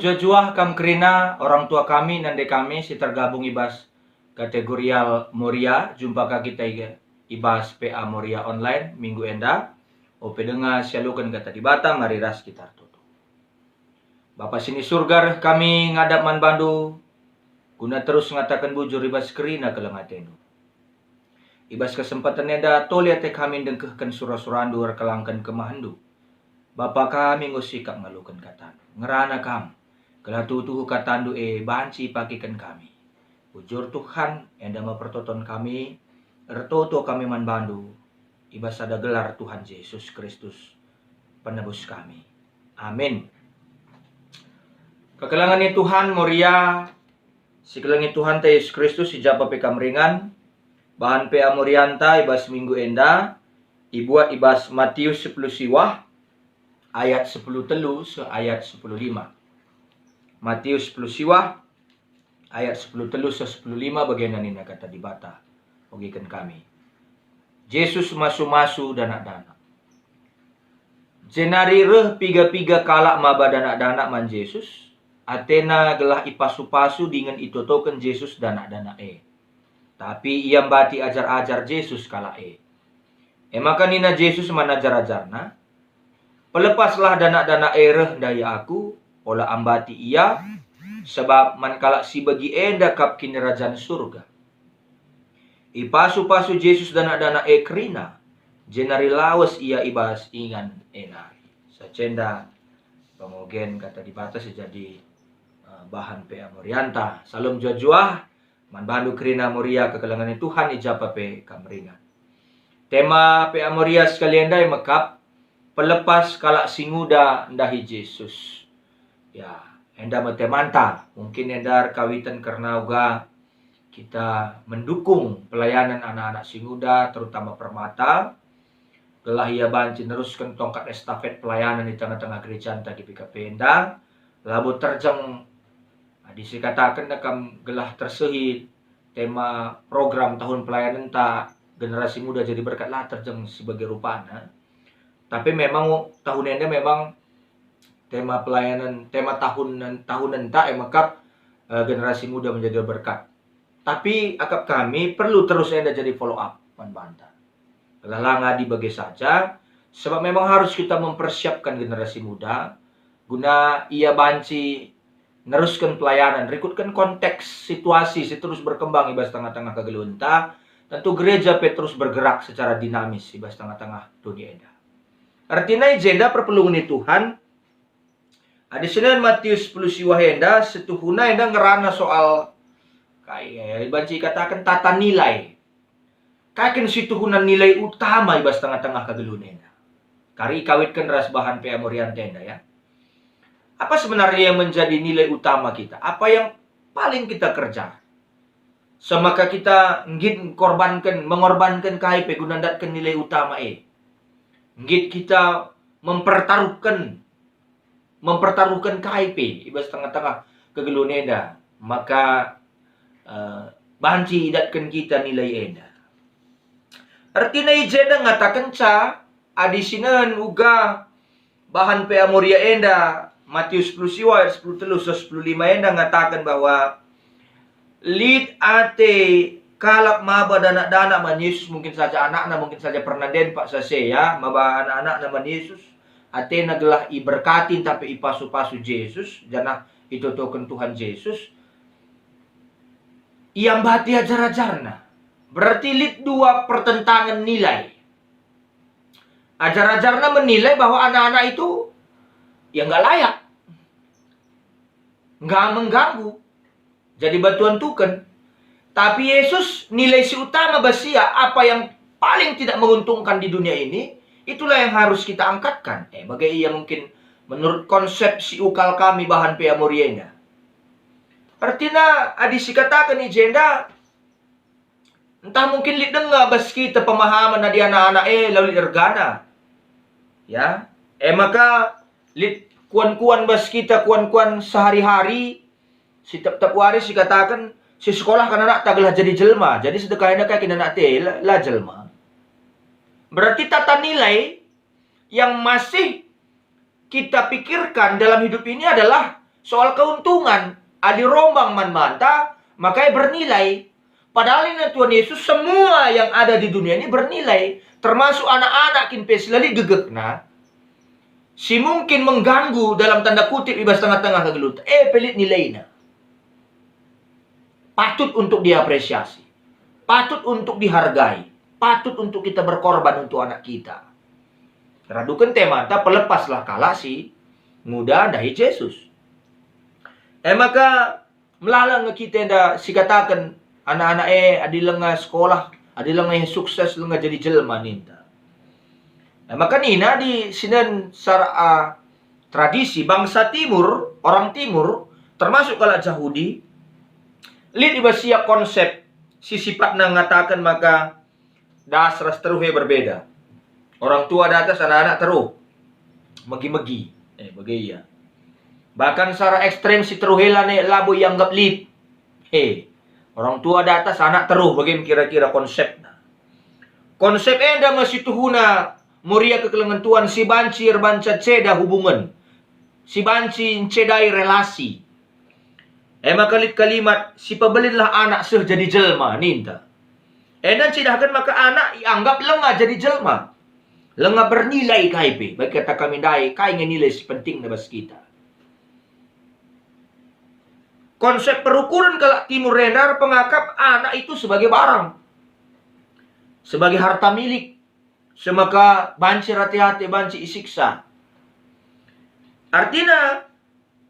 jua-jua kam kerina orang tua kami nande kami si tergabung ibas kategorial Moria jumpa ka kita ibas PA Moria online minggu enda ope dengar sialukan kata di Batam mari ras kita tutu. Bapak sini surga kami ngadap man bandu guna terus ngatakan bujur ibas kerina kelengatenu. Ibas kesempatan enda toliate kami dengkehkan surah-surandu kelangkan kemahandu. Bapak kami ngusikap ngalukan katan. Ngerana kam. Kelah tutuh katandu banci pakikan kami. Ujur Tuhan enda mempertonton kami. Ertoto kami man bandu. Ibas ada gelar Tuhan Yesus Kristus. Penebus kami. Amin. Kekelangan Tuhan Moria. Sikelangi Tuhan Yesus Kristus ijapa pekam ringan. Bahan PA Morianta ibas minggu enda. Ibuat ibas Matius 10 siwah. Ayat 10 telu se ayat 10 lima. Matius 10 siwah ayat 10 telu se 10 lima bagian nina kata di bata. Bagikan kami. Yesus masu-masu danak-danak. Jenari reh piga-piga kalak maba danak-danak man Yesus. Atena gelah ipasu-pasu dengan itotoken Yesus danak-danak Tapi ia bati ajar-ajar Yesus kalak maka nina Yesus manajar-ajarna. Pelepaslah danak-danak ereh daya aku, olah ambati ia, sebab mankalak si bagi enda kap kinerajan surga. Ipasu-pasu Yesus danak-danak kerina, jenari lawas ia ibas ingan enari. Secenda pemogen kata di batas jadi bahan PA Morianta. Salam jua-jua, man bandu kerina Moria kekelangan Tuhan ijapa pe kamringan. Tema PA Moria sekalian dai mekap, pelepas kalak singuda ndahi Yesus. Ya, enda matemanta. Mungkin endar kawitan karena uga kita mendukung pelayanan anak-anak singuda, terutama permata. Gelah ia banci neruskan tongkat estafet pelayanan di tengah-tengah gereja tadi pika penda. Labu terjang disikatakan nakam gelah tersehit tema program tahun pelayanan tak generasi muda jadi berkat lah terjang sebagai rupana. Tapi memang tahun ini memang tema pelayanan, tema tahunan tak makap generasi muda menjadi berkat. Tapi akap kami perlu terus enda jadi follow up bantah. Lelah ngadi bagi saja, sebab memang harus kita mempersiapkan generasi muda guna ia banci neruskan pelayanan, rekutkan konteks situasi terus berkembang ibas tengah-tengah kegelunta. Tentu gereja Petrus bergerak secara dinamis ibas tengah-tengah dunia enda. Artinya agenda perpelungan Tuhan. Ada senen Matius 10 siwah enda setuhuna enda ngerana soal kayak banci katakan tata nilai. Kayak situhuna nilai utama ibas tengah-tengah kagelun enda. Kari kawitkan ras bahan PA Morianta enda ya. Apa sebenarnya yang menjadi nilai utama kita? Apa yang paling kita kerja? Semaka kita mengorbankan kai pegunandatkan nilai utama Ngit kita mempertaruhkan KIP ibas tengah-tengah kegelun enda, maka banci idatkan kita nilai enda. Artinya ijeda ngatakan adisinan uga bahan PA Moria enda Matius 10 siwa ayat 10 telu 10 lima enda ngatakan bahwa lid ate kalap maba danak-danak man Yesus, mungkin saja anaknya, mungkin saja pernah den pak sase ya, maba anak-anak man Yesus, atena gelah iberkatin tapi ipasu-pasu Yesus, janah itu token Tuhan Yesus. Yang bahati ajar-ajarna. Berarti lid dua pertentangan nilai. Ajar-ajarna menilai bahwa anak-anak itu ya nggak layak, nggak mengganggu, jadi batuan tuken. Tapi Yesus nilai si utama basia apa yang paling tidak menguntungkan di dunia ini, itulah yang harus kita angkatkan. Bagai ia mungkin menurut konsep si ukal kami bahan PA Morienda. Artinya adisi katakan agenda entah mungkin lid dengar bas kita pemahaman di anak-anak lalu ergana. Ya. Maka lid kuan-kuan bas kita kuan-kuan sehari-hari si tep-tep waris dikatakan si sekolah kan anak taglah jadi jelma. Jadi sedekahnya kayak kena nak lah jelma. Berarti tata nilai yang masih kita pikirkan dalam hidup ini adalah Soal keuntungan, adi rombang man manta, makanya bernilai. Padahal ini Tuhan Yesus semua yang ada di dunia ini bernilai. Termasuk anak-anak kin peslali gegekna. Si mungkin mengganggu dalam tanda kutip ibas tengah-tengah kegelut. Pelit nilainya. Patut untuk diapresiasi. Patut untuk dihargai. Patut untuk kita berkorban untuk anak kita. Radukan tema, tak pelepaslah kalah si muda dahi Yesus. Maka melalang kita dah si katakan anak-anak adi lenga sekolah, adi lenga sukses lenga jadi jelma ninta. Maka nina di sinen sara tradisi bangsa timur, orang timur termasuk kalau Yahudi, lid ibasia konsep si sifat ngatakan maka dasar teruhe berbeda. Orang tua di atas, anak-anak teruh megi-megi, begaya. Bahkan secara ekstrem si teruhela nih labu yang gap lid. Orang tua di atas, anak teruh. Bagaimana kira-kira konsepnya? Konsep enda masih tuhuna muria kekelengan Tuhan si banci banca ceda hubungan. Si banci cedai relasi. Maka kalimat si pebelitlah anak seh jadi jelma ninta. Dan cidahkan maka anak anggap lengah jadi jelma. Lengah bernilai KIP. Bagi kata kami dai, kai nilai sepenting na bas kita. Konsep perukuran kalau timur rendar pengakap anak itu sebagai barang. Sebagai harta milik. Semaka banci hati-hati, banci isiksa. Artinya,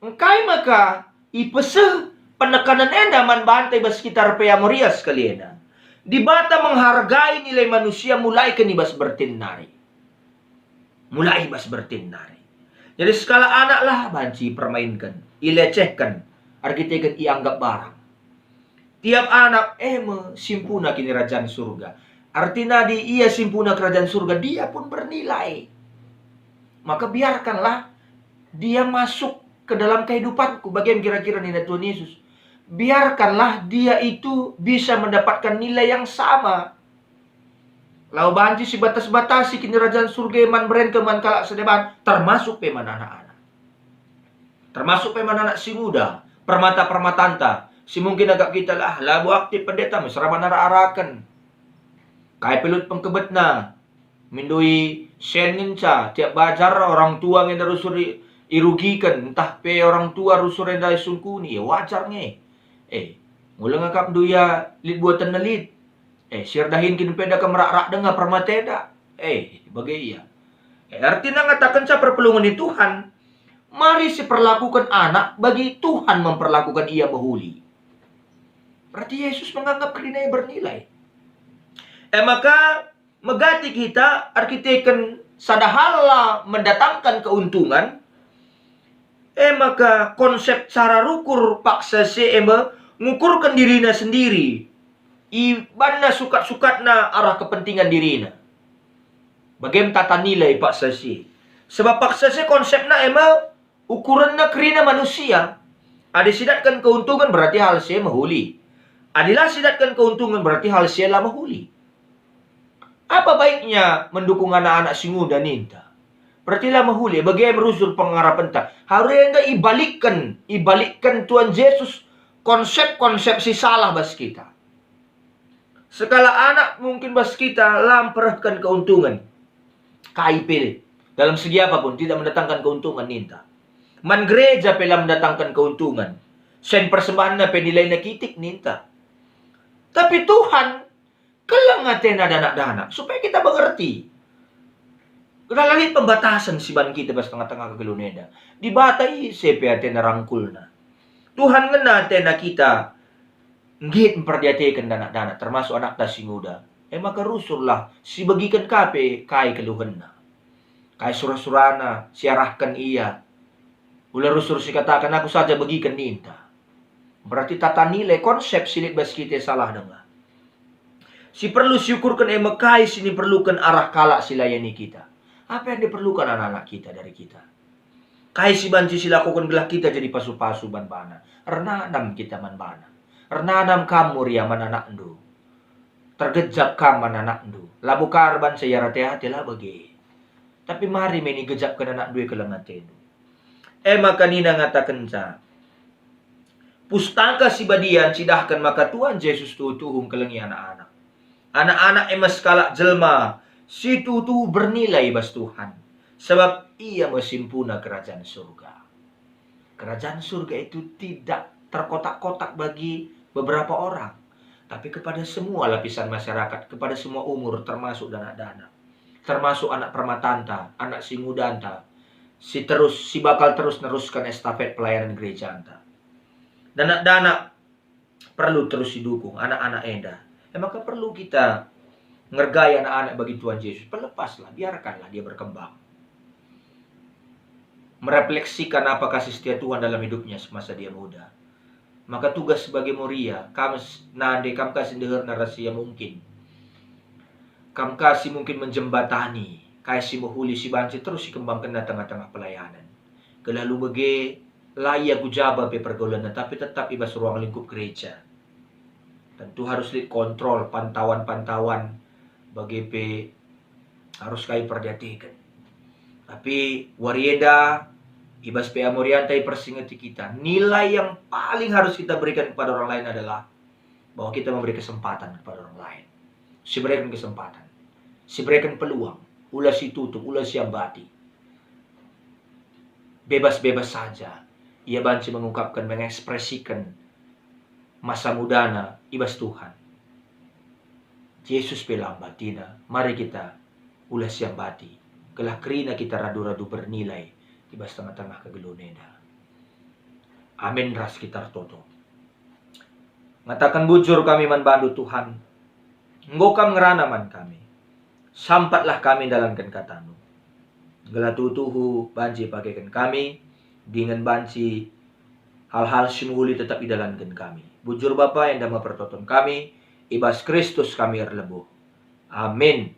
engkai maka ipese penekanan enda man bantai bas sekitar peamorias kalian. Di bata menghargai nilai manusia mulai kenibas bertinari. Mulai bas bertinari. Jadi skala anak lah banci permainkan. Ilecehkan. Arkitektur ianggap barang. Tiap anak simpuna kini kerajaan surga. Artinya ia simpuna kerajaan surga, dia pun bernilai. Maka biarkanlah dia masuk ke dalam kehidupanku. Bagaimana kira-kira nilai Tuhan Yesus? Biarkanlah dia itu bisa mendapatkan nilai yang sama. Lau banci si batas-batasi kini kerajaan surga man beren ke man kalak sedeban. Termasuk peman anak-anak. Termasuk peman anak si muda. Permata-permatanta. Si mungkin agak kita lah. Labu aktif pendeta. Mesra manara-arakan. Kai pelut pengkebetna. Mindui sen ngenca. Tiap bajar orang tua yang rusur irugikan. Entah pe orang tua rusur yang dari sungkuni. Wajar nge. Mula ngakap duya lid buatan na lid. Siar dahin kin peda ke merak-rak dengar permateda. Bagaya. Artinya ngatakan sa perpelungan di Tuhan. Mari perlakukan anak bagi Tuhan memperlakukan ia bahuli. Berarti Yesus menganggap kedinai bernilai. Maka megati kita arkiteken sadahala mendatangkan keuntungan. Maka konsep cara rukur paksa ngukurkan dirinya sendiri. Ibanda sukat-sukatna arah kepentingan dirinya. Bagaimana tata nilai paksa sebab paksa konsepnya ukurannya kerina manusia. Ada sidatkan keuntungan berarti hal saya mahuli. Adilah sidatkan keuntungan berarti hal saya lah mahuli. Apa baiknya mendukung anak-anak si muda ninta? Berarti lah mahuli. Bagaimana merusur pengharapan tak? Harusnya ibalikkan Tuhan Yesus konsep-konsep si salah bas kita. Sekala anak mungkin bas kita lamperahkan keuntungan. KIP dalam segi apapun tidak mendatangkan keuntungan ninta. Man gereja pela mendatangkan keuntungan. Sen persembahannya penilai nakitik ninta. Tapi Tuhan kelengaten dana-dana supaya kita mengerti. Kelalangit pembatasan si ban kita pas tengah-tengah kegeluneda. Dibatai sepia tena rangkulna. Tuhan ngena tena kita ngit memperdiatikan dana-dana termasuk anak dasi muda. Maka rusurlah si bagikan kape kai keluhanna. Kai surah-surana siarahkan ia. Ula rusur si katakan aku saja bagikan ninta. Berarti tata nilai konsep silit bas kita salah dengar. Si perlu syukurkan mekai sini perlukan arah kalak silayani kita. Apa yang diperlukan anak-anak kita dari kita? Kai si banci silakukan gelah kita jadi pasu-pasu ban-bana. Renanam kita man-bana. Renanam kamu ria man-anak ndu. Tergejap kam man-anak ndu. Labu karban saya hati-hati lah bagi. Tapi mari meni gejap ke anak dua kelengaten. maka nina ngatakan sa. Pustaka si badian sidahkan maka Tuhan Yesus tuhung kelengi anak-anak. Anak-anak emas kalak jelma, si tutu bernilai bas Tuhan. Sebab ia mesimpuna kerajaan surga. Kerajaan surga itu tidak terkotak-kotak bagi beberapa orang. Tapi kepada semua lapisan masyarakat, kepada semua umur, termasuk anak-anak. Termasuk anak permatanta, anak singudanta. Si bakal terus neruskan estafet pelayanan gereja anta. Dan anak-anak perlu terus didukung, anak-anak endah. Maka perlu kita ngergai anak-anak bagi Tuhan Yesus. Pelepaslah, biarkanlah dia berkembang. Merefleksikan apa kasih setia Tuhan dalam hidupnya semasa dia muda. Maka tugas sebagai Moria, kam kasih dengar narasi yang mungkin. Kam kasih mungkin menjembatani, kasih menghuli si banci terus dikembangkan di tengah-tengah pelayanan. Kelalu bagi layak ujaba pe pergaulan, tapi tetap ibas ruang lingkup gereja. Tentu harus dikontrol, pantauan-pantauan bagi pe harus kami perhatikan. Tapi warieda ibas pe amoriantai persingati kita. Nilai yang paling harus kita berikan kepada orang lain adalah bahwa kita memberi kesempatan kepada orang lain. Si berikan kesempatan, si berikan peluang, ulah si tutup, ulah si ambati. Bebas-bebas saja. Ia banci mengungkapkan, mengekspresikan masa mudana ibas Tuhan. Yesus pelambatina, mari kita ulah siang bati. Kelah kerina kita radu-radu bernilai ibas tengah-tengah kegeluneda. Amin ras kita toto. Ngatakan bujur kami manbandu Tuhan. Nggokam ngerana man kami. Sampatlah kami dalamkan katamu. Gelatutuhu banci pakaikan kami. Dengan banci hal-hal simuli tetap idalankan kami. Bujur Bapa yang dah mempertonton kami, ibas Kristus kami erlebuh. Amin.